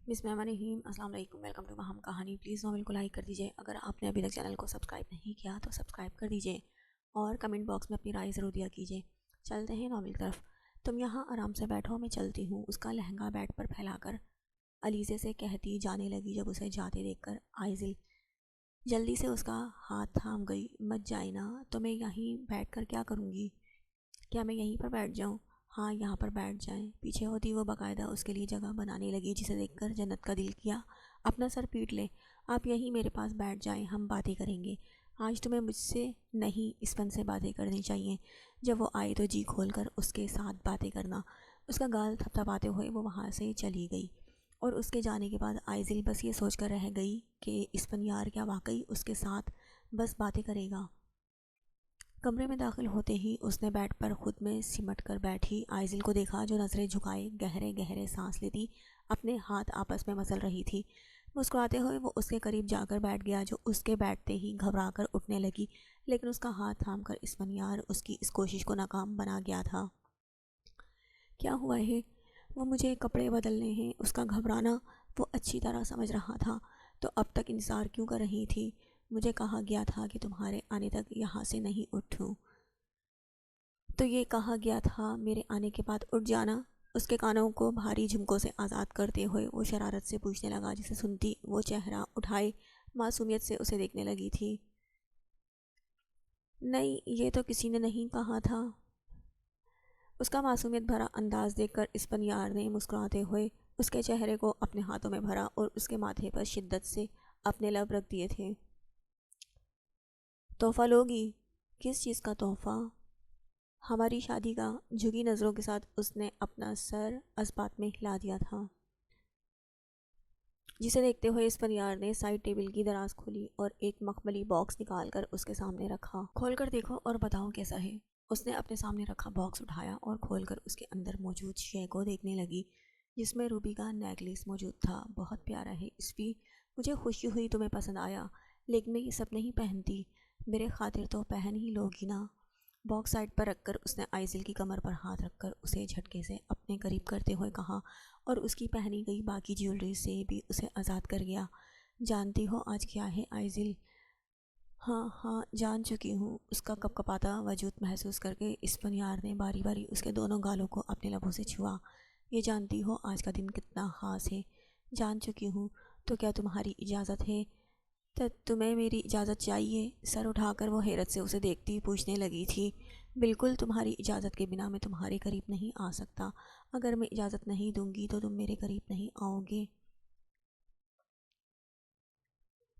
بسم اللہ الرحمن الرحیم۔ السلام علیکم، ویلکم ٹو مہم کہانی۔ پلیز ناول کو لائک کر دیجیے، اگر آپ نے ابھی تک چینل کو سبسکرائب نہیں کیا تو سبسکرائب کر دیجیے اور کمنٹ باکس میں اپنی رائے ضرور دیا کیجیے۔ چلتے ہیں ناول کی طرف۔ تم یہاں آرام سے بیٹھو، میں چلتی ہوں، اس کا لہنگا بیڈ پر پھیلا کر علیزے سے کہتی جانے لگی۔ جب اسے جاتے دیکھ کر آئزل جلدی سے اس کا ہاتھ تھام گئی۔ مت جائے نا، تو میں یہیں بیٹھ کر کیا کروں گی؟ کیا میں یہیں پر بیٹھ جاؤں؟ ہاں، یہاں پر بیٹھ جائیں۔ پیچھے ہوتی وہ باقاعدہ اس کے لیے جگہ بنانے لگی، جسے دیکھ کر جنت کا دل کیا اپنا سر پیٹ لے۔ آپ یہیں میرے پاس بیٹھ جائیں، ہم باتیں کریں گے۔ آج تمہیں مجھ سے نہیں، اس فن سے باتیں کرنی چاہیے۔ جب وہ آئے تو جی کھول کر اس کے ساتھ باتیں کرنا۔ اس کا گال تھپ تھپاتے ہوئے وہ وہاں سے چلی گئی، اور اس کے جانے کے بعد آئزل بس یہ سوچ کر رہ گئی کہ اس فنیار کیا واقعی اس کے ساتھ بس باتیں کرے گا؟ کمرے میں داخل ہوتے ہی اس نے بیڈ پر خود میں سمٹ کر بیٹھی آئزل کو دیکھا، جو نظریں جھکائے گہرے گہرے سانس لیتی اپنے ہاتھ آپس میں مسل رہی تھی۔ مسکراتے ہوئے وہ اس کے قریب جا کر بیٹھ گیا، جو اس کے بیٹھتے ہی گھبرا کر اٹھنے لگی، لیکن اس کا ہاتھ تھام کر اس فنیار اس کی اس کوشش کو ناکام بنا گیا تھا۔ کیا ہوا ہے؟ وہ مجھے کپڑے بدلنے ہیں۔ اس کا گھبرانا وہ اچھی طرح سمجھ رہا تھا۔ تو اب تک انتظار کیوں کر رہی تھی؟ مجھے کہا گیا تھا کہ تمہارے آنے تک یہاں سے نہیں اٹھوں۔ تو یہ کہا گیا تھا میرے آنے کے بعد اٹھ جانا؟ اس کے کانوں کو بھاری جھمکوں سے آزاد کرتے ہوئے وہ شرارت سے پوچھنے لگا، جسے سنتی وہ چہرہ اٹھائے معصومیت سے اسے دیکھنے لگی تھی۔ نہیں، یہ تو کسی نے نہیں کہا تھا۔ اس کا معصومیت بھرا انداز دیکھ کر اس فنیار نے مسکراتے ہوئے اس کے چہرے کو اپنے ہاتھوں میں بھرا اور اس کے ماتھے پر شدت سے اپنے لب رکھ دیے تھے۔ تحفہ لوگی؟ کس چیز کا تحفہ؟ ہماری شادی کا۔ جھکی نظروں کے ساتھ اس نے اپنا سر اسبات میں ہلا دیا تھا، جسے دیکھتے ہوئے اس فنیار نے سائڈ ٹیبل کی دراز کھولی اور ایک مخملی باکس نکال کر اس کے سامنے رکھا۔ کھول کر دیکھو اور بتاؤ کیسا ہے۔ اس نے اپنے سامنے رکھا باکس اٹھایا اور کھول کر اس کے اندر موجود شے کو دیکھنے لگی، جس میں روبی کا نیکلیس موجود تھا۔ بہت پیارا ہے اسپی، مجھے خوشی ہوئی تمہیں پسند آیا، لیکن میں یہ سب نہیں پہنتی۔ میرے خاطر تو پہن ہی لوگی نا؟ باکس سائڈ پر رکھ کر اس نے آئزل کی کمر پر ہاتھ رکھ کر اسے جھٹکے سے اپنے قریب کرتے ہوئے کہا، اور اس کی پہنی گئی باقی جیولری سے بھی اسے آزاد کر گیا۔ جانتی ہو آج کیا ہے آئزل؟ ہاں ہاں، جان چکی ہوں۔ اس کا کپ کپاتا وجود محسوس کر کے اس فنیار نے باری باری اس کے دونوں گالوں کو اپنے لبوں سے چھوا۔ یہ جانتی ہو آج کا دن کتنا خاص ہے؟ جان چکی ہوں۔ تو کیا تمہاری اجازت ہے؟ تمہیں میری اجازت چاہیے؟ سر اٹھا کر وہ حیرت سے اسے دیکھتی پوچھنے لگی تھی۔ بالکل، تمہاری اجازت کے بنا میں تمہارے قریب نہیں آ سکتا۔ اگر میں اجازت نہیں دوں گی تو تم میرے قریب نہیں آؤ گے۔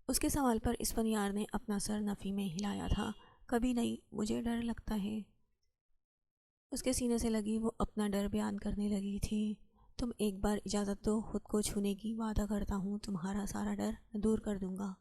اس کے سوال پر اس فنیار نے اپنا سر نفی میں ہلایا تھا۔ کبھی نہیں، مجھے ڈر لگتا ہے۔ اس کے سینے سے لگی وہ اپنا ڈر بیان کرنے لگی تھی۔ تم ایک بار اجازت دو، خود کو چھونے کی، وعدہ کرتا ہوں تمہارا سارا ڈر دور کر دوں گا۔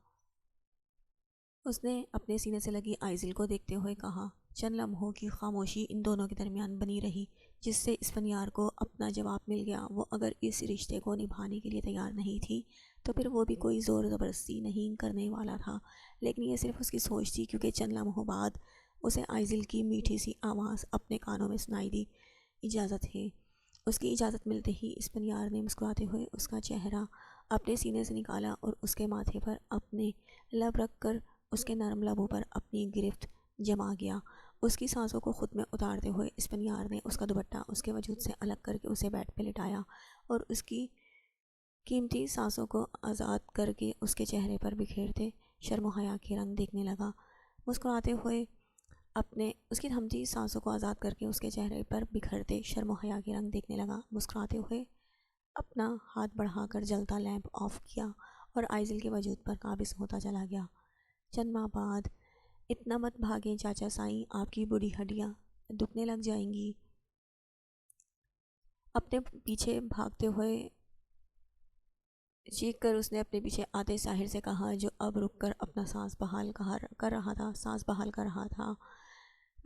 اس نے اپنے سینے سے لگی آئزل کو دیکھتے ہوئے کہا۔ چند لمحوں کی خاموشی ان دونوں کے درمیان بنی رہی، جس سے اس فنیار کو اپنا جواب مل گیا۔ وہ اگر اس رشتے کو نبھانے کے لیے تیار نہیں تھی تو پھر وہ بھی کوئی زور زبردستی نہیں کرنے والا تھا، لیکن یہ صرف اس کی سوچ تھی، کیونکہ چند لمحوں بعد اسے آئزل کی میٹھی سی آواز اپنے کانوں میں سنائی دی، اجازت ہے۔ اس کی اجازت ملتے ہی اس فنیار نے مسکراتے ہوئے اس کا چہرہ اپنے سینے سے نکالا اور اس کے ماتھے پر اپنے لب رکھ کر اس کے نرم لبوں پر اپنی گرفت جما گیا۔ اس کی سانسوں کو خود میں اتارتے ہوئے اس فنیار نے اس کا دوپٹہ اس کے وجود سے الگ کر کے اسے بیڈ پہ لٹایا اور اس کی قیمتی سانسوں کو آزاد کر کے اس کے چہرے پر بکھیرتے شرم و حیا کے رنگ دیکھنے لگا۔ مسکراتے ہوئے اس کی تھمتی سانسوں کو آزاد کر کے اس کے چہرے پر بکھرتے شرم و حیا کے رنگ دیکھنے لگا۔ مسکراتے ہوئے اپنا ہاتھ بڑھا کر جلتا لیمپ آف کیا اور آئزل کے وجود پر قابض ہوتا چلا گیا۔ چند ماہ بعد۔ اتنا مت بھاگیں چاچا سائیں، آپ کی بوڑھی ہڈیاں دکھنے لگ جائیں گی۔ اپنے پیچھے بھاگتے ہوئے چیخ کر اس نے اپنے پیچھے آتے ساحر سے کہا، جو اب رک کر اپنا سانس بحال کر رہا تھا۔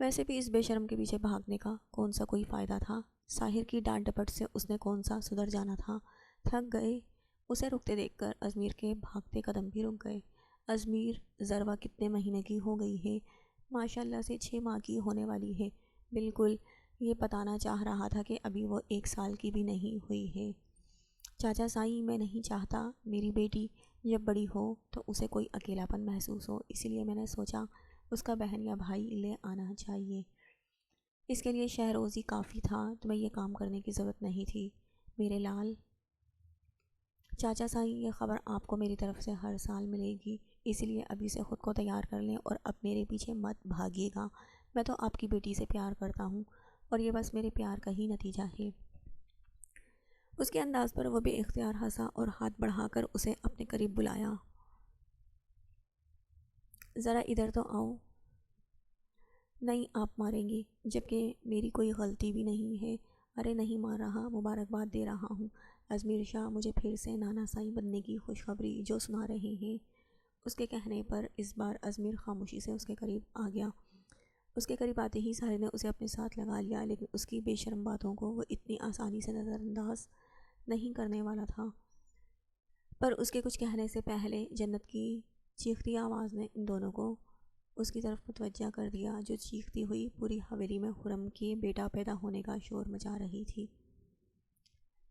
ویسے بھی اس بے شرم کے پیچھے بھاگنے کا کون سا کوئی فائدہ تھا؟ ساحر کی ڈانٹ ڈپٹ سے اس نے کون سا سدھر جانا تھا؟ تھک گئے؟ اسے رکتے دیکھ کر ازمیر کے بھاگتے قدم بھی رک گئے۔ ازمیر، ذروہ کتنے مہینے کی ہو گئی ہے؟ ماشاءاللہ سے 6 ماہ کی ہونے والی ہے۔ بالکل، یہ بتانا چاہ رہا تھا کہ ابھی وہ 1 سال کی بھی نہیں ہوئی ہے۔ چاچا سائی، میں نہیں چاہتا میری بیٹی جب بڑی ہو تو اسے کوئی اکیلا پن محسوس ہو، اسی لیے میں نے سوچا اس کا بہن یا بھائی لے آنا چاہیے۔ اس کے لیے شہ روزی کافی تھا، تمہیں یہ کام کرنے کی ضرورت نہیں تھی میرے لال۔ چاچا سائی، یہ خبر آپ کو میری طرف سے ہر سال ملے گی، اسی لیے ابھی سے خود کو تیار کر لیں اور اب میرے پیچھے مت بھاگیے گا۔ میں تو آپ کی بیٹی سے پیار کرتا ہوں اور یہ بس میرے پیار کا ہی نتیجہ ہے۔ اس کے انداز پر وہ بے اختیار ہنسا اور ہاتھ بڑھا کر اسے اپنے قریب بلایا۔ ذرا ادھر تو آؤ۔ نہیں، آپ ماریں گے، جبکہ میری کوئی غلطی بھی نہیں ہے۔ ارے نہیں مار رہا، مبارکباد دے رہا ہوں اجمیر شاہ، مجھے پھر سے نانا سائی بننے کی خوشخبری جو سنا رہے ہیں۔ اس کے کہنے پر اس بار اجمیر خاموشی سے اس کے قریب آ گیا۔ اس کے قریب آتے ہی سارے نے اسے اپنے ساتھ لگا لیا، لیکن اس کی بے شرم باتوں کو وہ اتنی آسانی سے نظر انداز نہیں کرنے والا تھا۔ پر اس کے کچھ کہنے سے پہلے جنت کی چیختی آواز نے ان دونوں کو اس کی طرف متوجہ کر دیا، جو چیختی ہوئی پوری حویلی میں خرم کے بیٹا پیدا ہونے کا شور مچا رہی تھی۔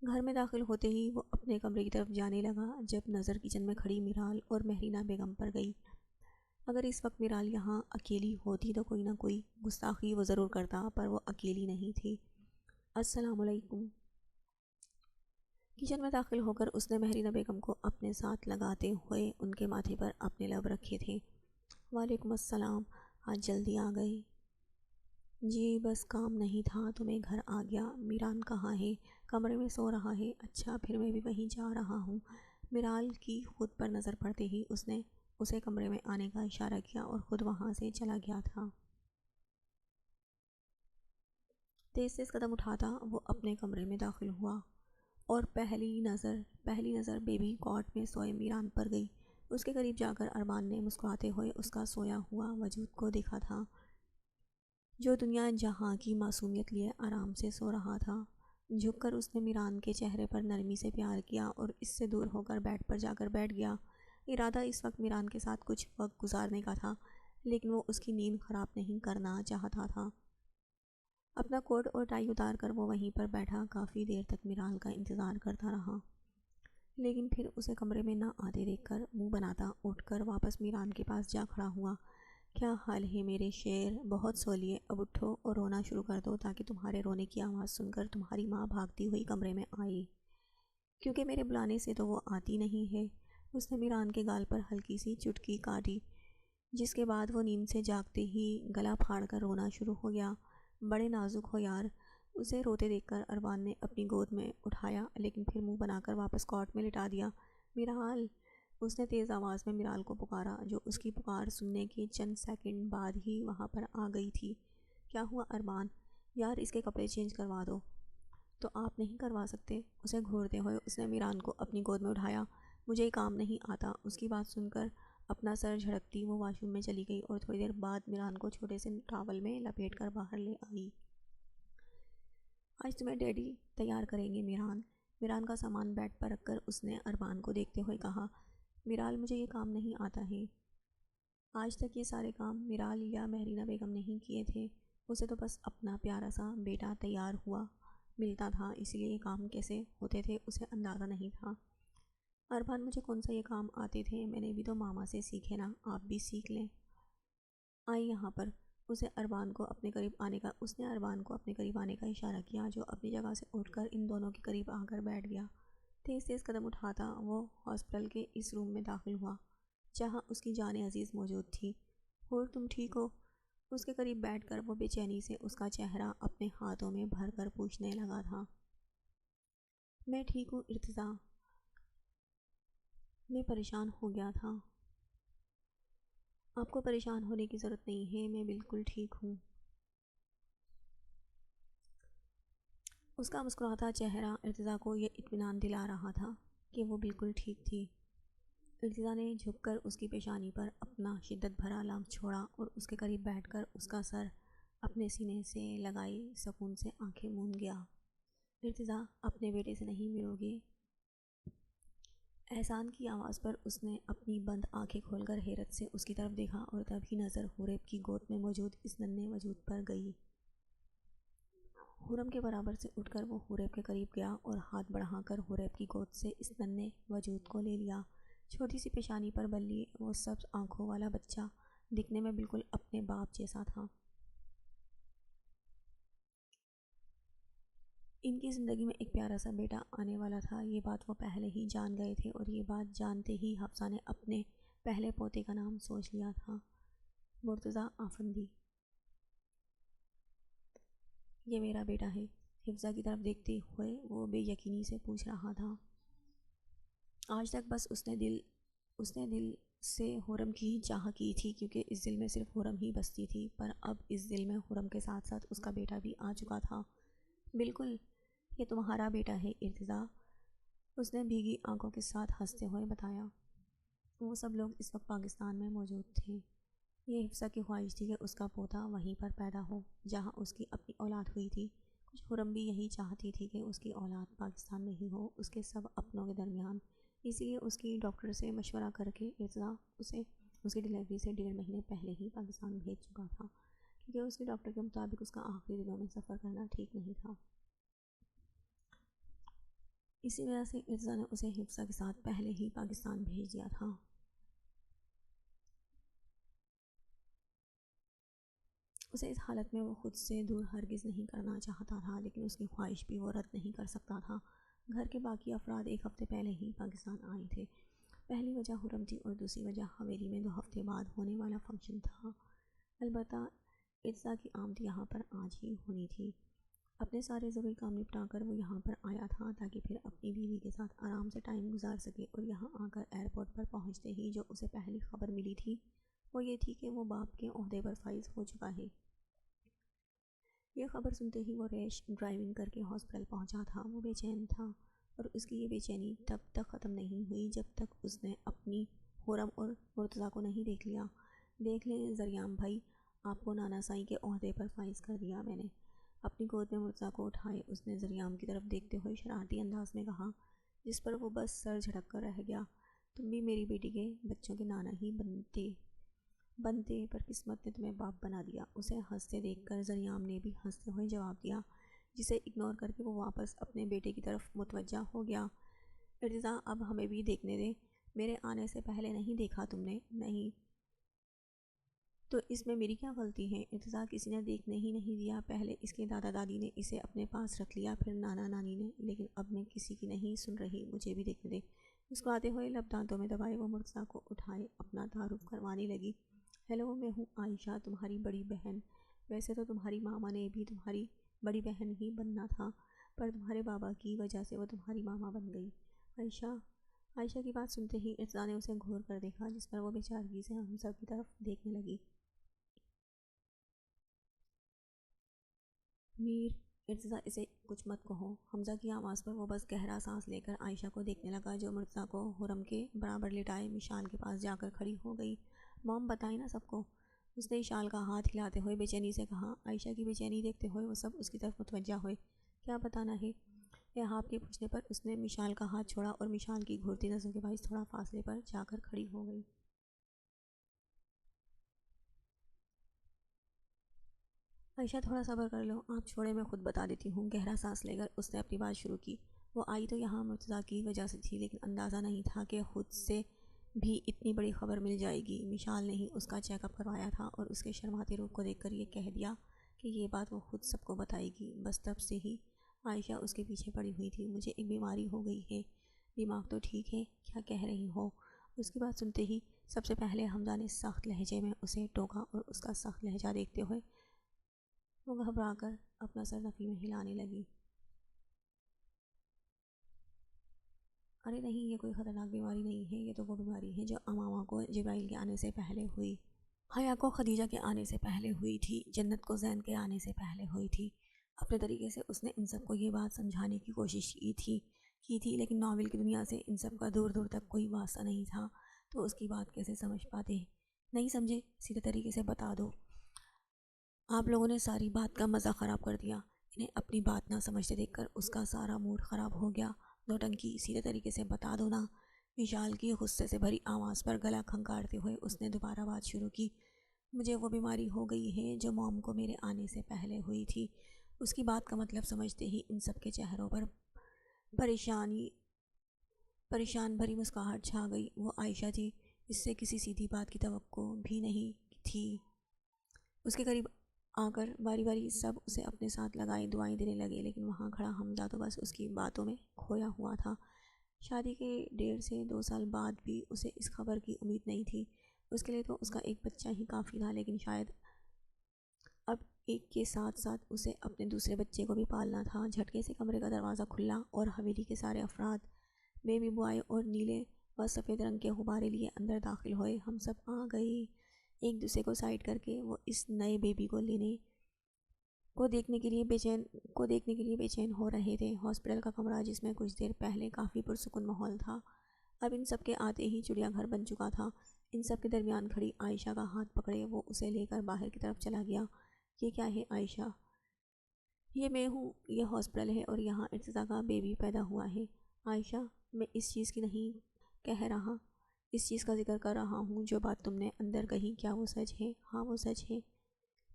گھر میں داخل ہوتے ہی وہ اپنے کمرے کی طرف جانے لگا، جب نظر کچن میں کھڑی میرال اور مہرینہ بیگم پر گئی۔ اگر اس وقت میرال یہاں اکیلی ہوتی تو کوئی نہ کوئی گستاخی وہ ضرور کرتا، پر وہ اکیلی نہیں تھی۔ السلام علیکم۔ کچن میں داخل ہو کر اس نے مہرینہ بیگم کو اپنے ساتھ لگاتے ہوئے ان کے ماتھے پر اپنے لب رکھے تھے۔ وعلیکم السلام، آج جلدی آ گئے؟ جی بس کام نہیں تھا تو میں گھر آ گیا۔ میران کہاں ہے؟ کمرے میں سو رہا ہے۔ اچھا، پھر میں بھی وہیں جا رہا ہوں۔ میرال کی خود پر نظر پڑتے ہی اس نے اسے کمرے میں آنے کا اشارہ کیا اور خود وہاں سے چلا گیا تھا۔ تیز تیز قدم اٹھاتا وہ اپنے کمرے میں داخل ہوا اور پہلی نظر بیبی کاٹ میں سوئے میران پر گئی۔ اس کے قریب جا کر ارمان نے مسکراتے ہوئے اس کا سویا ہوا وجود کو دیکھا تھا، جو دنیا جہاں کی معصومیت لیے آرام سے سو رہا تھا۔ جھک کر اس نے میران کے چہرے پر نرمی سے پیار کیا اور اس سے دور ہو کر بیڈ پر جا کر بیٹھ گیا۔ ارادہ اس وقت میران کے ساتھ کچھ وقت گزارنے کا تھا، لیکن وہ اس کی نیند خراب نہیں کرنا چاہتا تھا۔ اپنا کوٹ اور ٹائی اتار کر وہ وہیں پر بیٹھا کافی دیر تک میرال کا انتظار کرتا رہا، لیکن پھر اسے کمرے میں نہ آتے دیکھ کر منہ بناتا اٹھ کر واپس میران کے پاس جا کھڑا ہوا۔ کیا حال ہے میرے شیر؟ بہت سو لیے، اب اٹھو اور رونا شروع کر دو تاکہ تمہارے رونے کی آواز سن کر تمہاری ماں بھاگتی ہوئی کمرے میں آئے، کیونکہ میرے بلانے سے تو وہ آتی نہیں ہے۔ اس نے میران کے گال پر ہلکی سی چٹکی کاٹی، جس کے بعد وہ نیند سے جاگتے ہی گلا پھاڑ کر رونا شروع ہو گیا۔ بڑے نازک ہو یار۔ اسے روتے دیکھ کر اربان نے اپنی گود میں اٹھایا، لیکن پھر منہ بنا کر واپس کاٹ میں لٹا دیا۔ میرال! اس نے تیز آواز میں میرال کو پکارا، جو اس کی پکار سننے کے چند سیکنڈ بعد ہی وہاں پر آ گئی تھی۔ کیا ہوا اربان؟ یار اس کے کپڑے چینج کروا دو۔ تو آپ نہیں کروا سکتے؟ اسے گھورتے ہوئے اس نے میران کو اپنی گود میں اٹھایا۔ مجھے یہ کام نہیں آتا۔ اس کی بات سن کر اپنا سر جھڑکتی وہ واش روم میں چلی گئی اور تھوڑی دیر بعد میران کو چھوٹے سے ٹاول میں لپیٹ کر باہر لے آئی۔ آج تمہیں ڈیڈی تیار کریں گے میران۔ میران کا سامان بیڈ پر رکھ کر اس نے اربان کو دیکھتے ہوئے کہا، میرال مجھے یہ کام نہیں آتا ہے۔ آج تک یہ سارے کام میرال یا مہرینہ بیگم نہیں کیے تھے، اسے تو بس اپنا پیارا سا بیٹا تیار ہوا ملتا تھا، اسی لیے یہ کام کیسے ہوتے تھے اسے اندازہ نہیں تھا۔ اربان مجھے کون سا یہ کام آتے تھے؟ میں نے بھی تو ماما سے سیکھے نا، آپ بھی سیکھ لیں۔ آئی یہاں پر۔ اس نے اربان کو اپنے قریب آنے کا اشارہ کیا، جو اپنی جگہ سے اٹھ کر ان دونوں کے قریب آ کر بیٹھ گیا۔ تیز تیز قدم اٹھاتا وہ ہاسپٹل کے اس روم میں داخل ہوا جہاں اس کی جان عزیز موجود تھی۔ اور تم ٹھیک ہو؟ اس کے قریب بیٹھ کر وہ بے چینی سے اس کا چہرہ اپنے ہاتھوں میں بھر کر پوچھنے لگا تھا۔ میں ٹھیک ہوں ارتضیٰ، میں پریشان ہو گیا تھا۔ آپ کو پریشان ہونے کی ضرورت نہیں ہے، میں بالکل ٹھیک ہوں۔ اس کا مسکراتا چہرہ ارتضیٰ کو یہ اطمینان دلا رہا تھا کہ وہ بالکل ٹھیک تھی۔ ارتضیٰ نے جھک کر اس کی پیشانی پر اپنا شدت بھرا لمس چھوڑا اور اس کے قریب بیٹھ کر اس کا سر اپنے سینے سے لگائی سکون سے آنکھیں موند گیا۔ ارتضیٰ، اپنے بیٹے سے نہیں ملو گے؟ احسان کی آواز پر اس نے اپنی بند آنکھیں کھول کر حیرت سے اس کی طرف دیکھا اور تب ہی نظر حوریب کی گود میں موجود اس ننھے وجود پر گئی۔ حرم کے برابر سے اٹھ کر وہ حریب کے قریب گیا اور ہاتھ بڑھا کر حریب کی گود سے اس ننھے وجود کو لے لیا۔ چھوٹی سی پیشانی پر بلی وہ سبز آنکھوں والا بچہ دکھنے میں بالکل اپنے باپ جیسا تھا۔ ان کی زندگی میں ایک پیارا سا بیٹا آنے والا تھا، یہ بات وہ پہلے ہی جان گئے تھے، اور یہ بات جانتے ہی حفصہ نے اپنے پہلے پوتے کا نام سوچ لیا تھا، مرتضیٰ آفندی۔ یہ میرا بیٹا ہے، حفصہ کی طرف دیکھتے ہوئے وہ بے یقینی سے پوچھ رہا تھا۔ آج تک بس اس نے دل سے حرم کی ہی چاہ کی تھی، کیونکہ اس دل میں صرف حرم ہی بستی تھی، پر اب اس دل میں حرم کے ساتھ ساتھ اس کا بیٹا بھی آ چکا تھا۔ بالکل، یہ تمہارا بیٹا ہے ارتضیٰ، اس نے بھیگی آنکھوں کے ساتھ ہنستے ہوئے بتایا۔ وہ سب لوگ اس وقت پاکستان میں موجود تھے۔ یہ حفصہ کی خواہش تھی کہ اس کا پوتا وہیں پر پیدا ہو جہاں اس کی اپنی اولاد ہوئی تھی۔ کچھ حرم بھی یہی چاہتی تھی کہ اس کی اولاد پاکستان میں ہی ہو، اس کے سب اپنوں کے درمیان۔ اسی لیے اس کی ڈاکٹر سے مشورہ کر کے ارتضیٰ اسے اس کی ڈیلیوری سے 1.5 مہینے پہلے ہی پاکستان بھیج چکا تھا، کیونکہ اس کی ڈاکٹر کے مطابق اس کا آخری دنوں میں سفر کرنا ٹھیک نہیں تھا۔ اسی وجہ سے ارتضیٰ نے اسے حفصہ کے ساتھ پہلے ہی پاکستان بھیج دیا تھا۔ اسے اس حالت میں وہ خود سے دور ہرگز نہیں کرنا چاہتا تھا، لیکن اس کی خواہش بھی وہ رد نہیں کر سکتا تھا۔ گھر کے باقی افراد 1 ہفتے پہلے ہی پاکستان آئے تھے۔ پہلی وجہ حرم تھی اور دوسری وجہ حویلی میں 2 ہفتے بعد ہونے والا فنکشن تھا۔ البتہ ارتضیٰ کی آمد یہاں پر آج ہی ہونی تھی۔ اپنے سارے ضروری کام نپٹا کر وہ یہاں پر آیا تھا تاکہ پھر اپنی بیوی کے ساتھ آرام سے ٹائم گزار سکے، اور یہاں آ کر ایئرپورٹ پر پہنچتے ہی جو اسے پہلی خبر ملی تھی وہ یہ تھی کہ وہ باپ کے عہدے پر فائز ہو چکا ہے۔ یہ خبر سنتے ہی وہ ریش ڈرائیونگ کر کے ہاسپٹل پہنچا تھا۔ وہ بے چین تھا، اور اس کی یہ بے چینی تب تک ختم نہیں ہوئی جب تک اس نے اپنی حرم اور مرتضیٰ کو نہیں دیکھ لیا۔ دیکھ لیں زریام بھائی، آپ کو نانا سائی کے عہدے پر فائز کر دیا میں نے۔ اپنی گود میں مرتضیٰ کو اٹھائے اس نے زریام کی طرف دیکھتے ہوئے شرارتی انداز میں کہا، جس پر وہ بس سر جھٹک کر رہ گیا۔ تم بھی میری بیٹی کے بچوں کے نانا ہی بنتے پر قسمت نے تمہیں باپ بنا دیا۔ اسے ہنستے دیکھ کر زریام نے بھی ہنستے ہوئے جواب دیا، جسے اگنور کر کے وہ واپس اپنے بیٹے کی طرف متوجہ ہو گیا۔ ارتضیٰ، اب ہمیں بھی دیکھنے دے، میرے آنے سے پہلے نہیں دیکھا تم نے؟ نہیں تو اس میں میری کیا غلطی ہے؟ ارتضیٰ، کسی نے دیکھنے ہی نہیں دیا، پہلے اس کے دادا دادی نے اسے اپنے پاس رکھ لیا، پھر نانا نانی نے، لیکن اب میں کسی کی نہیں سن رہی، مجھے بھی دیکھنے دے۔ مسکراتے ہوئے لب دانتوں میں دبائے وہ مرتضیٰ کو اٹھائے اپنا تعارف کروانے لگی۔ ہیلو، میں ہوں عائشہ، تمہاری بڑی بہن۔ ویسے تو تمہاری ماما نے بھی تمہاری بڑی بہن ہی بننا تھا، پر تمہارے بابا کی وجہ سے وہ تمہاری ماما بن گئی۔ عائشہ کی بات سنتے ہی ارتضیٰ نے اسے گھور کر دیکھا، جس پر وہ بے چارگی سے ہم سب کی طرف دیکھنے لگی۔ میر، ارتضیٰ، اسے کچھ مت کہو۔ حمزہ کی آواز پر وہ بس گہرا سانس لے کر عائشہ کو دیکھنے لگا، جو مرتضیٰ کو حرم کے برابر لٹائے مشال کے پاس جا کر کھڑی ہو گئی۔ مام، بتائیں نا سب کو، اس نے اشال کا ہاتھ ہلاتے ہوئے بے چینی سے کہا۔ عائشہ کی بے چینی دیکھتے ہوئے وہ سب اس کی طرف متوجہ ہوئے۔ کیا بتانا ہے؟ احاب کے پوچھنے پر اس نے مشال کا ہاتھ چھوڑا اور مشال کی گھورتی نظروں کے باعث تھوڑا فاصلے پر جا کر کھڑی ہو گئی۔ عائشہ، تھوڑا صبر کر لو، آپ چھوڑے، میں خود بتا دیتی ہوں۔ گہرا سانس لے کر اس نے اپنی بات شروع کی۔ وہ آئی تو یہاں مرتضیٰ کی وجہ سے تھی، لیکن اندازہ نہیں تھا کہ خود سے بھی اتنی بڑی خبر مل جائے گی۔ مشال نے ہی اس کا چیک اپ کروایا تھا اور اس کے شرماتے روپ کو دیکھ کر یہ کہہ دیا کہ یہ بات وہ خود سب کو بتائے گی۔ بس تب سے ہی عائشہ اس کے پیچھے پڑی ہوئی تھی۔ مجھے ایک بیماری ہو گئی ہے۔ دماغ تو ٹھیک ہے؟ کیا کہہ رہی ہو؟ اس کی بات سنتے ہی سب سے پہلے حمزہ نے سخت لہجے میں اسے ٹوکا، اور اس کا سخت لہجہ دیکھتے ہوئے وہ گھبرا کر اپنا سر نفی میں ہلانے لگی۔ ارے نہیں، یہ کوئی خطرناک بیماری نہیں ہے، یہ تو وہ بیماری ہے جو امامہ کو جبرائیل کے آنے سے پہلے ہوئی، حیا کو خدیجہ کے آنے سے پہلے ہوئی تھی، جنت کو زین کے آنے سے پہلے ہوئی تھی۔ اپنے طریقے سے اس نے ان سب کو یہ بات سمجھانے کی کوشش کی تھی، لیکن ناول کی دنیا سے ان سب کا دور دور تک کوئی واسطہ نہیں تھا، تو اس کی بات کیسے سمجھ پاتے؟ نہیں سمجھے؟ سیدھے طریقے سے بتا دو۔ آپ لوگوں نے ساری بات کا مزہ خراب کر دیا۔ انہیں اپنی بات نہ سمجھتے دیکھ کر اس کا سارا موڈ خراب ہو گیا۔ نوٹنکی، سیدھے طریقے سے بتا دو نا۔ مشال کی غصے سے بھری آواز پر گلا کھنکارتے ہوئے اس نے دوبارہ بات شروع کی۔ مجھے وہ بیماری ہو گئی ہے جو موم کو میرے آنے سے پہلے ہوئی تھی۔ اس کی بات کا مطلب سمجھتے ہی ان سب کے چہروں پر پریشان بھری مسکراہٹ چھا گئی۔ وہ عائشہ تھی، اس سے کسی سیدھی بات کی توقع بھی نہیں تھی۔ اس کے قریب آ کر باری باری سب اسے اپنے ساتھ لگائے دعائیں دینے لگے، لیکن وہاں کھڑا حمزہ تو بس اس کی باتوں میں کھویا ہوا تھا۔ شادی کے 1.5 سے 2 سال بعد بھی اسے اس خبر کی امید نہیں تھی۔ اس کے لیے تو اس کا ایک بچہ ہی کافی تھا، لیکن شاید اب ایک کے ساتھ ساتھ اسے اپنے دوسرے بچے کو بھی پالنا تھا۔ جھٹکے سے کمرے کا دروازہ کھلا اور حویلی کے سارے افراد بیبی بوائے اور نیلے و سفید رنگ کے غبارے لیے اندر داخل ہوئے۔ ہم سب آ گئے۔ ایک دوسرے کو سائڈ کر کے وہ اس نئے بیبی کو دیکھنے کے لیے بے چین ہو رہے تھے۔ ہاسپٹل کا کمرہ، جس میں کچھ دیر پہلے کافی پرسکون ماحول تھا، اب ان سب کے آتے ہی چڑیا گھر بن چکا تھا۔ ان سب کے درمیان کھڑی عائشہ کا ہاتھ پکڑے وہ اسے لے کر باہر کی طرف چلا گیا۔ یہ کیا ہے عائشہ؟ یہ میں ہوں، یہ ہاسپٹل ہے اور یہاں ارتضیٰ کا بیبی پیدا ہوا ہے۔ عائشہ، میں اس چیز کی نہیں کہہ رہا، اس چیز کا ذکر کر رہا ہوں جو بات تم نے اندر کہی، کیا وہ سچ ہے؟ ہاں وہ سچ ہے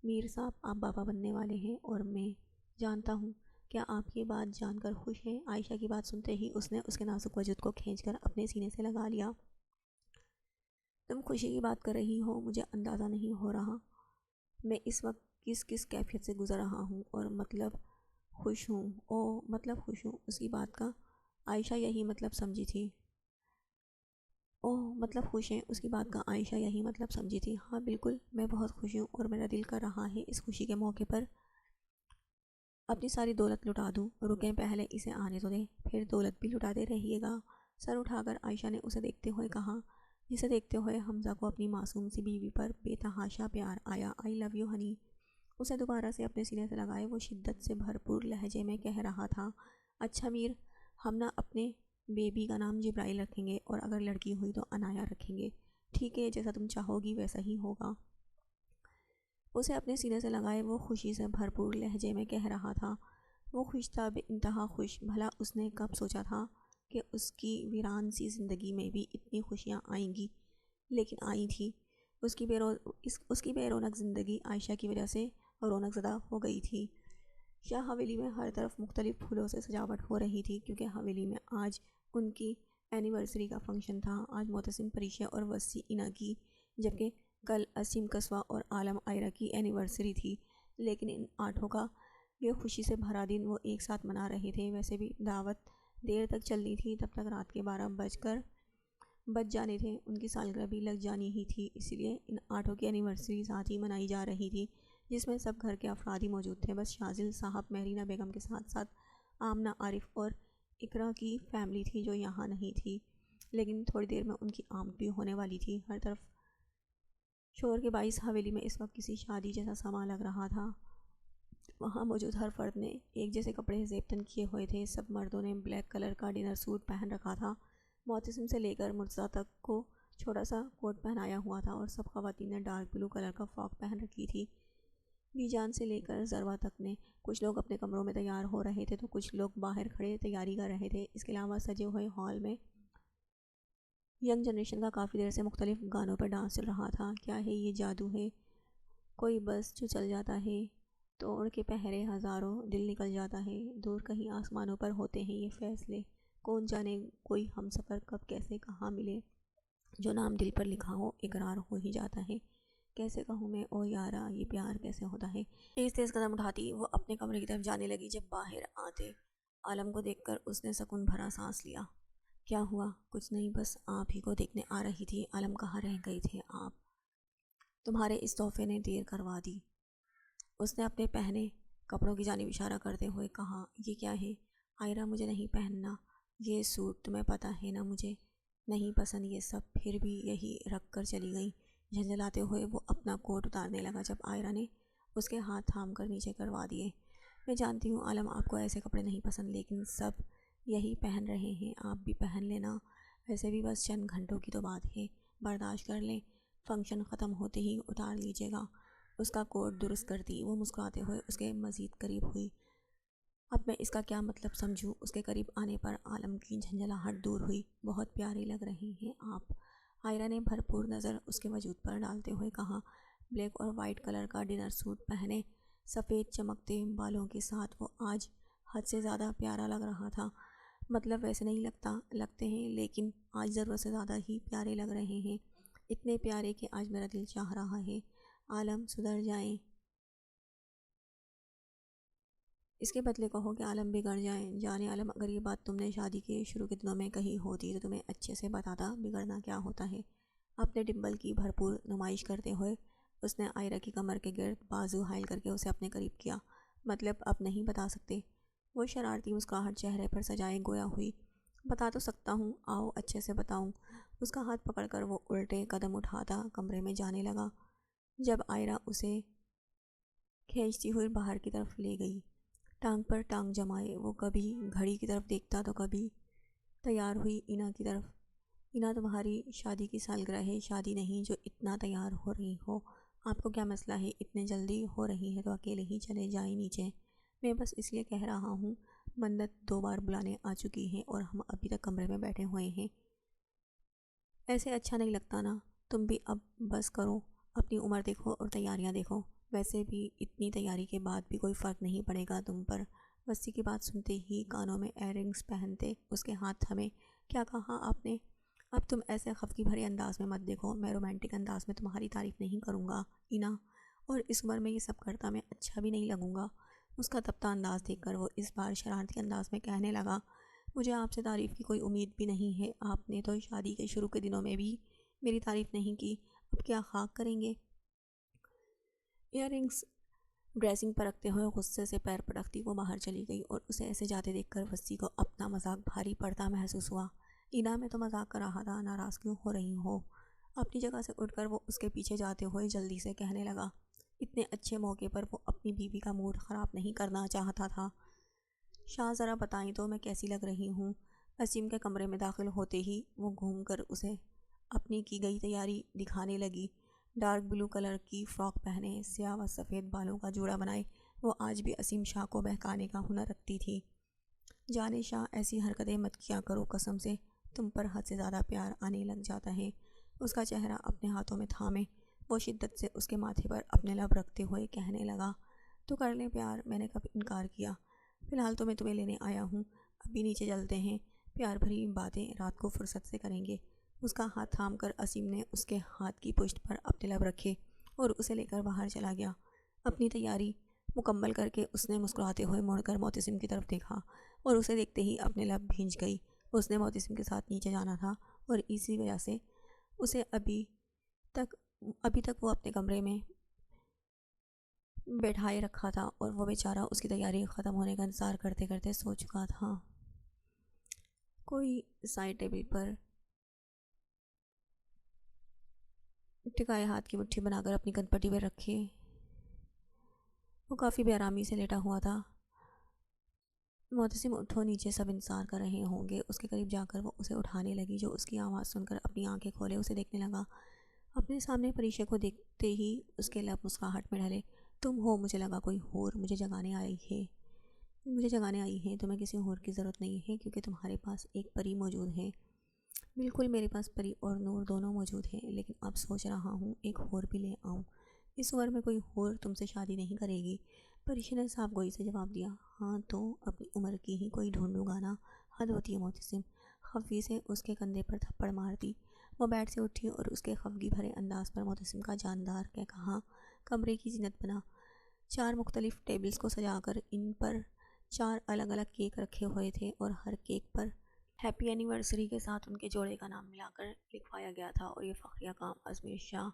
میر صاحب، آپ بابا بننے والے ہیں اور میں جانتا ہوں۔ کیا آپ یہ بات جان کر خوش ہیں؟ عائشہ کی بات سنتے ہی اس نے اس کے نازک وجود کو کھینچ کر اپنے سینے سے لگا لیا۔ تم خوشی کی بات کر رہی ہو، مجھے اندازہ نہیں ہو رہا میں اس وقت کس کیفیت سے گزر رہا ہوں، اور مطلب خوش ہوں۔ مطلب خوش ہوں، اس کی بات کا عائشہ یہی مطلب سمجھی تھی۔ مطلب خوش ہیں، اس کی بات کا عائشہ یہی مطلب سمجھی تھی۔ ہاں بالکل، میں بہت خوش ہوں اور میرا دل کر رہا ہے اس خوشی کے موقع پر اپنی ساری دولت لٹا دوں۔ رکیں، پہلے اسے آنے تو دیں، پھر دولت بھی لٹاتے رہیے گا۔ سر اٹھا کر عائشہ نے اسے دیکھتے ہوئے کہا، جسے دیکھتے ہوئے حمزہ کو اپنی معصوم سی بیوی پر بے تحاشا پیار آیا۔ آئی لو یو ہنی، اسے دوبارہ سے اپنے سینے سے لگائے وہ شدت سے بھرپور لہجے میں کہہ رہا تھا۔ اچھا میر، ہم نہ اپنے بیبی کا نام جبرائیل رکھیں گے اور اگر لڑکی ہوئی تو عنایا رکھیں گے۔ ٹھیک ہے، جیسا تم چاہو گی ویسا ہی ہوگا۔ اسے اپنے سینے سے لگائے وہ خوشی سے بھرپور لہجے میں کہہ رہا تھا۔ وہ خوش تھا، بے انتہا خوش۔ بھلا اس نے کب سوچا تھا کہ اس کی ویران سی زندگی میں بھی اتنی خوشیاں آئیں گی، لیکن آئی تھیں۔ اس کی بے رونق زندگی عائشہ کی وجہ سے رونق زدہ ہو گئی تھی۔ شاہ حویلی میں ہر طرف مختلف پھولوں سے سجاوٹ ہو رہی تھی، کیونکہ حویلی میں آج ان کی اینیورسری کا فنکشن تھا۔ آج معتصم پریشا اور وسیع اینا کی، جبکہ کل اسیم کسوہ اور عالم آئرہ کی اینیورسری تھی، لیکن ان آٹھوں کا یہ خوشی سے بھرا دن وہ ایک ساتھ منا رہے تھے۔ ویسے بھی دعوت دیر تک چلنی تھی، تب تک رات کے 12 بج جانے تھے، ان کی سالگرہ بھی لگ جانی ہی تھی، اسی لیے ان آٹھوں کی اینیورسری ساتھ ہی منائی جا رہی تھی، جس میں سب گھر کے افراد ہی موجود تھے۔ بس شاذل صاحب، مہرینہ بیگم کے ساتھ ساتھ آمنہ، عارف اور اقرا کی فیملی تھی جو یہاں نہیں تھی، لیکن تھوڑی دیر میں ان کی آمد بھی ہونے والی تھی۔ ہر طرف شور کے باعث حویلی میں اس وقت کسی شادی جیسا سماں لگ رہا تھا۔ وہاں موجود ہر فرد نے ایک جیسے کپڑے زیبتن کیے ہوئے تھے۔ سب مردوں نے بلیک کلر کا ڈنر سوٹ پہن رکھا تھا، معتصم سے لے کر مرتضیٰ تک کو چھوٹا سا کوٹ پہنایا ہوا تھا، اور سب خواتین نے ڈارک بلو کلر کا فراک پہن رکھی تھی، بی جان سے لے کر ذروہ تک نے۔ کچھ لوگ اپنے کمروں میں تیار ہو رہے تھے تو کچھ لوگ باہر کھڑے تیاری کر رہے تھے۔ اس کے علاوہ سجے ہوئے ہال میں ینگ جنریشن کا کافی دیر سے مختلف گانوں پر ڈانس چل رہا تھا۔ کیا ہے یہ جادو ہے کوئی بس جو چل جاتا ہے، توڑ کے پہرے ہزاروں دل نکل جاتا ہے، دور کہیں آسمانوں پر ہوتے ہیں یہ فیصلے، کون جانے کوئی ہم سفر کب کیسے کہاں ملے، جو نام دل پر لکھا ہو اقرار ہو ہی جاتا ہے، کیسے کہوں میں او یارا یہ پیار کیسے ہوتا ہے۔ تیز تیز قدم اٹھاتی وہ اپنے کمرے کی طرف جانے لگی۔ جب باہر آتے عالم کو دیکھ کر اس نے سکون بھرا سانس لیا۔ کیا ہوا؟ کچھ نہیں، بس آپ ہی کو دیکھنے آ رہی تھی۔ عالم، کہاں رہ گئے تھے آپ؟ تمہارے اس تحفے نے دیر کروا دی، اس نے اپنے پہنے کپڑوں کی جانب اشارہ کرتے ہوئے کہا۔ یہ کیا ہے آئرہ؟ مجھے نہیں پہننا یہ سوٹ، تمہیں پتہ ہے نا مجھے نہیں پسند یہ سب۔ پھر بھی یہی رکھ کر چلی گئی۔ جھنجھلاتے ہوئے وہ اپنا کوٹ اتارنے لگا جب عائرہ نے اس کے ہاتھ تھام کر نیچے کروا دیے۔ میں جانتی ہوں عالم، آپ کو ایسے کپڑے نہیں پسند، لیکن سب یہی پہن رہے ہیں، آپ بھی پہن لینا۔ ویسے بھی بس چند گھنٹوں کی تو بات ہے، برداشت کر لیں، فنکشن ختم ہوتے ہی اتار لیجیے گا۔ اس کا کوٹ درست کرتی وہ مسکراتے ہوئے اس کے مزید قریب ہوئی۔ اب میں اس کا کیا مطلب سمجھوں؟ اس کے قریب آنے پر عالم کی جھنجھلاہٹ دور ہوئی۔ بہت پیارے لگ رہے ہیں آپ، عائرہ نے بھرپور نظر اس کے وجود پر ڈالتے ہوئے کہا۔ بلیک اور وائٹ کلر کا ڈنر سوٹ پہنے سفید چمکتے بالوں کے ساتھ وہ آج حد سے زیادہ پیارا لگ رہا تھا۔ مطلب ویسے نہیں لگتے ہیں، لیکن آج ضرورت سے زیادہ ہی پیارے لگ رہے ہیں، اتنے پیارے کہ آج میرا دل چاہ رہا ہے عالم سدھر جائیں، اس کے بدلے کہو کہ عالم بگڑ جائیں۔ جانے عالم، اگر یہ بات تم نے شادی کے شروع کے دنوں میں کہی ہوتی تو تمہیں اچھے سے بتاتا بگڑنا کیا ہوتا ہے۔ اپنے ڈمبل کی بھرپور نمائش کرتے ہوئے اس نے آئرہ کی کمر کے گرد بازو حائل کر کے اسے اپنے قریب کیا۔ مطلب اب نہیں بتا سکتے؟ وہ شرارتی مسکراہٹ چہرے پر سجائے گویا ہوئی۔ بتا تو سکتا ہوں، آؤ اچھے سے بتاؤں۔ اس کا ہاتھ پکڑ کر وہ الٹے قدم اٹھاتا کمرے میں جانے لگا۔ جب آئرہ اسے کھینچتی ہوئی باہر کی طرف لے گئی، ٹانگ پر ٹانگ جمائے وہ کبھی گھڑی کی طرف دیکھتا تو کبھی تیار ہوئی اینا کی طرف۔ اینا، تمہاری شادی کی سالگرہ ہے، شادی نہیں جو اتنا تیار ہو رہی ہو۔ آپ کو کیا مسئلہ ہے؟ اتنے جلدی ہو رہی ہے تو اکیلے ہی چلے جائیں نیچے۔ میں بس اس لیے کہہ رہا ہوں، منت 2 بار بلانے آ چکی ہے اور ہم ابھی تک کمرے میں بیٹھے ہوئے ہیں۔ ایسے اچھا نہیں لگتا نا؟ تم بھی اب بس کرو، اپنی عمر دیکھو اور تیاریاں دیکھو۔ ویسے بھی اتنی تیاری کے بعد بھی کوئی فرق نہیں پڑے گا تم پر۔ وسیع کی بات سنتے ہی کانوں میں ایئر رنگز پہنتے اس کے ہاتھ تھمے۔ کیا کہا آپ نے؟ اب تم ایسے خفگی بھرے انداز میں مت دیکھو، میں رومانٹک انداز میں تمہاری تعریف نہیں کروں گا اینا، اور اس عمر میں یہ سب کرتا میں اچھا بھی نہیں لگوں گا۔ اس کا تپتا انداز دیکھ کر وہ اس بار شرارتی انداز میں کہنے لگا، مجھے آپ سے تعریف کی کوئی امید بھی نہیں ہے، آپ نے تو شادی کے شروع کے دنوں میں بھی میری تعریف نہیں کی، اب کیا خاک کریں گے؟ ایئر رنگز ڈریسنگ پر رکھتے ہوئے غصے سے پیر پٹکتی وہ باہر چلی گئی، اور اسے ایسے جاتے دیکھ کر وسیع کو اپنا مذاق بھاری پڑتا محسوس ہوا۔ اینا، میں تو مذاق کر رہا تھا، ناراض کیوں ہو رہی ہو؟ اپنی جگہ سے اٹھ کر وہ اس کے پیچھے جاتے ہوئے جلدی سے کہنے لگا۔ اتنے اچھے موقع پر وہ اپنی بیوی کا موڈ خراب نہیں کرنا چاہتا تھا۔ شاہ ذرا بتائیں تو میں کیسی لگ رہی ہوں؟ عصیم کے کمرے میں داخل ہوتے ہی وہ گھوم کر اسے اپنی کی گئی تیاری دکھانے لگی۔ ڈارک بلو کلر کی فراک پہنے، سیاہ و سفید بالوں کا جوڑا بنائے وہ آج بھی عصیم شاہ کو بہکانے کا ہنر رکھتی تھی۔ جانے شاہ، ایسی حرکتیں مت کیا کرو، قسم سے تم پر حد سے زیادہ پیار آنے لگ جاتا ہے۔ اس کا چہرہ اپنے ہاتھوں میں تھامے وہ شدت سے اس کے ماتھے پر اپنے لب رکھتے ہوئے کہنے لگا، تو کر لیں پیار، میں نے کب انکار کیا؟ فی الحال تو میں تمہیں لینے آیا ہوں، ابھی نیچے چلتے ہیں، پیار بھری باتیں رات کو فرصت سے کریں گے۔ اس کا ہاتھ تھام کر عصیم نے اس کے ہاتھ کی پشت پر اپنے لب رکھے اور اسے لے کر باہر چلا گیا۔ اپنی تیاری مکمل کر کے اس نے مسکراتے ہوئے مڑ کر معتصم کی طرف دیکھا، اور اسے دیکھتے ہی اپنے لب بھیج گئی۔ اس نے معتصم کے ساتھ نیچے جانا تھا، اور اسی وجہ سے اسے ابھی تک وہ اپنے کمرے میں بیٹھائے رکھا تھا، اور وہ بیچارہ اس کی تیاری ختم ہونے کا انتظار کرتے کرتے سو چکا تھا۔ کوئی سائڈ ٹیبل پر ٹکائے ہاتھ کی مٹھی بنا کر اپنی کن پٹی پر رکھے وہ کافی بے آرامی سے لیٹا ہوا تھا۔ معتصم، اٹھو، نیچے سب انتظار کر رہے ہوں گے۔ اس کے قریب جا کر وہ اسے اٹھانے لگی، جو اس کی آواز سن کر اپنی آنکھیں کھولے اسے دیکھنے لگا۔ اپنے سامنے پریشے کو دیکھتے ہی اس کے لب مسکراہٹ میں ڈھلے۔ تم ہو؟ مجھے لگا کوئی ہور مجھے جگانے آئی ہے۔ تمہیں کسی ہور کی ضرورت نہیں ہے، کیونکہ تمہارے پاس ایک پری موجود ہے۔ بالکل، میرے پاس پری اور نور دونوں موجود ہیں، لیکن اب سوچ رہا ہوں ایک ہور بھی لے آؤں۔ اس عمر میں کوئی ہور تم سے شادی نہیں کرے گی۔ پریشے نے صاف گوئی سے جواب دیا۔ ہاں تو اپنی عمر کی ہی کوئی ڈھونڈوں گا نا، حد ہوتی ہے معتصم۔ خفگی سے اس کے کندھے پر تھپڑ مار دی۔ وہ بیٹھ سے اٹھی اور اس کے خفگی بھرے انداز پر معتصم کا جاندار کہا کمرے کی زینت بنا۔ 4 مختلف ٹیبلز کو سجا کر ان پر 4 الگ الگ کیک رکھے ہوئے تھے، اور ہر کیک پر ہیپی اینیورسری کے ساتھ ان کے جوڑے کا نام ملا کر لکھوایا گیا تھا، اور یہ فخریہ کام ازمیر شاہ،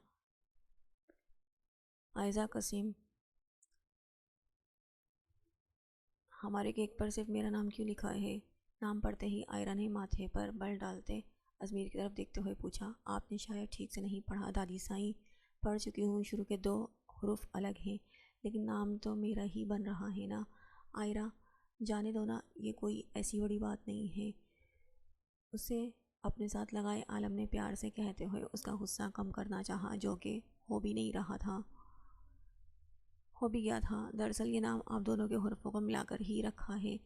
عائزہ قاسم۔ ہمارے کیک پر صرف میرا نام کیوں لکھا ہے؟ نام پڑھتے ہی آئرہ نے ماتھے پر بل ڈالتے ازمیر کی طرف دیکھتے ہوئے پوچھا۔ آپ نے شاید ٹھیک سے نہیں پڑھا دادی سائیں، پڑھ چکی ہوں، شروع کے 2 حروف الگ ہیں، لیکن نام تو میرا ہی بن رہا ہے نا۔ آئرہ، جانے دو نا، یہ کوئی ایسی بڑی بات نہیں ہے۔ اسے اپنے ساتھ لگائے عالم نے پیار سے کہتے ہوئے اس کا غصہ کم کرنا چاہا، جو کہ ہو بھی گیا تھا۔ دراصل یہ نام آپ دونوں کے حروفوں کو ملا کر ہی رکھا ہے،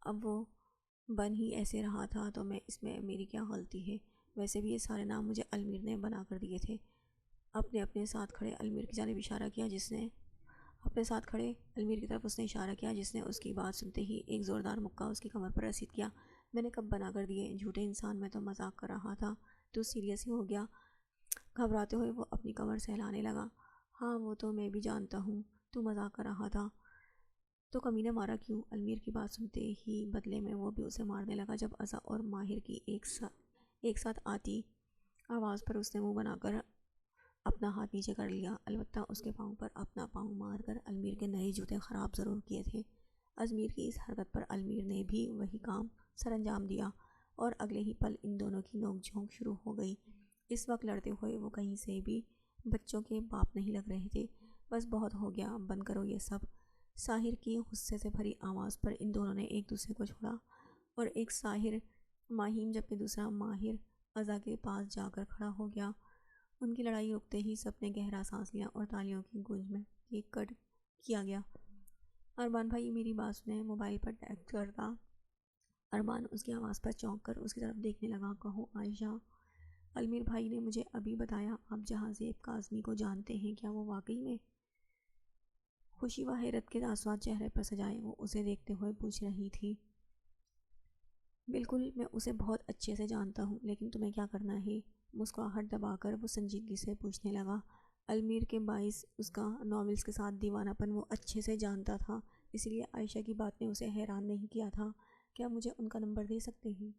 اب وہ بن ہی ایسے رہا تھا تو اس میں میری کیا غلطی ہے؟ ویسے بھی یہ سارے نام مجھے المیر نے بنا کر دیے تھے۔ اپنے ساتھ کھڑے المیر کی جانب اشارہ کیا، جس نے اپنے ساتھ کھڑے المیر کی طرف اس نے اشارہ کیا، جس نے اس کی بات سنتے ہی ایک زوردار مکہ اس کی کمر پر رسید کیا۔ میں نے کب بنا کر دیے، جھوٹے انسان، میں تو مذاق کر رہا تھا، تو سیریس ہی ہو گیا؟ گھبراتے ہوئے وہ اپنی کمر سہلانے لگا۔ ہاں وہ تو میں بھی جانتا ہوں، تو مذاق کر رہا تھا، تو کمینے مارا کیوں؟ المیر کی بات سنتے ہی بدلے میں وہ بھی اسے مارنے لگا۔ جب عزا اور ماہر کی ایک ساتھ آتی آواز پر اس نے منہ بنا کر اپنا ہاتھ نیچے کر لیا، البتہ اس کے پاؤں پر اپنا پاؤں مار کر المیر کے نئے جوتے خراب ضرور کیے تھے۔ ازمیر کی اس حرکت پر المیر نے بھی وہی کام سر انجام دیا اور اگلے ہی پل ان دونوں کی نوک جھونک شروع ہو گئی۔ اس وقت لڑتے ہوئے وہ کہیں سے بھی بچوں کے باپ نہیں لگ رہے تھے۔ بس بہت ہو گیا، بند کرو یہ سب۔ ساحر کی غصے سے بھری آواز پر ان دونوں نے ایک دوسرے کو چھوڑا اور ایک ساحر ماہیم جبکہ دوسرا ماہر عزا کے پاس جا کر کھڑا ہو گیا۔ ان کی لڑائی رکتے ہی سب نے گہرا سانس لیا اور تالیوں کی گونج میں کیک کٹ کیا گیا۔ ارمان بھائی میری بات سنیں، موبائل پر ٹیکسٹ کرتا ارمان اس کی آواز پر چونک کر اس کی طرف دیکھنے لگا۔ کہو عائشہ، المیر بھائی نے مجھے ابھی بتایا آپ جہاں زیب کاظمی کو جانتے ہیں، کیا وہ واقعی میں؟ خوشی و حیرت کے اثرات چہرے پر سجائے وہ اسے دیکھتے ہوئے پوچھ رہی تھی۔ بالکل، میں اسے بہت اچھے سے جانتا ہوں، لیکن تمہیں کیا کرنا ہے؟ مسکراہٹ دبا کر وہ سنجیدگی سے پوچھنے لگا۔ المیر کے باعث اس کا ناولز کے ساتھ دیوانہ پن وہ اچھے سے جانتا تھا، اس لیے عائشہ کی بات نے اسے حیران نہیں کیا تھا۔ کیا مجھے ان کا نمبر دے سکتے ہیں؟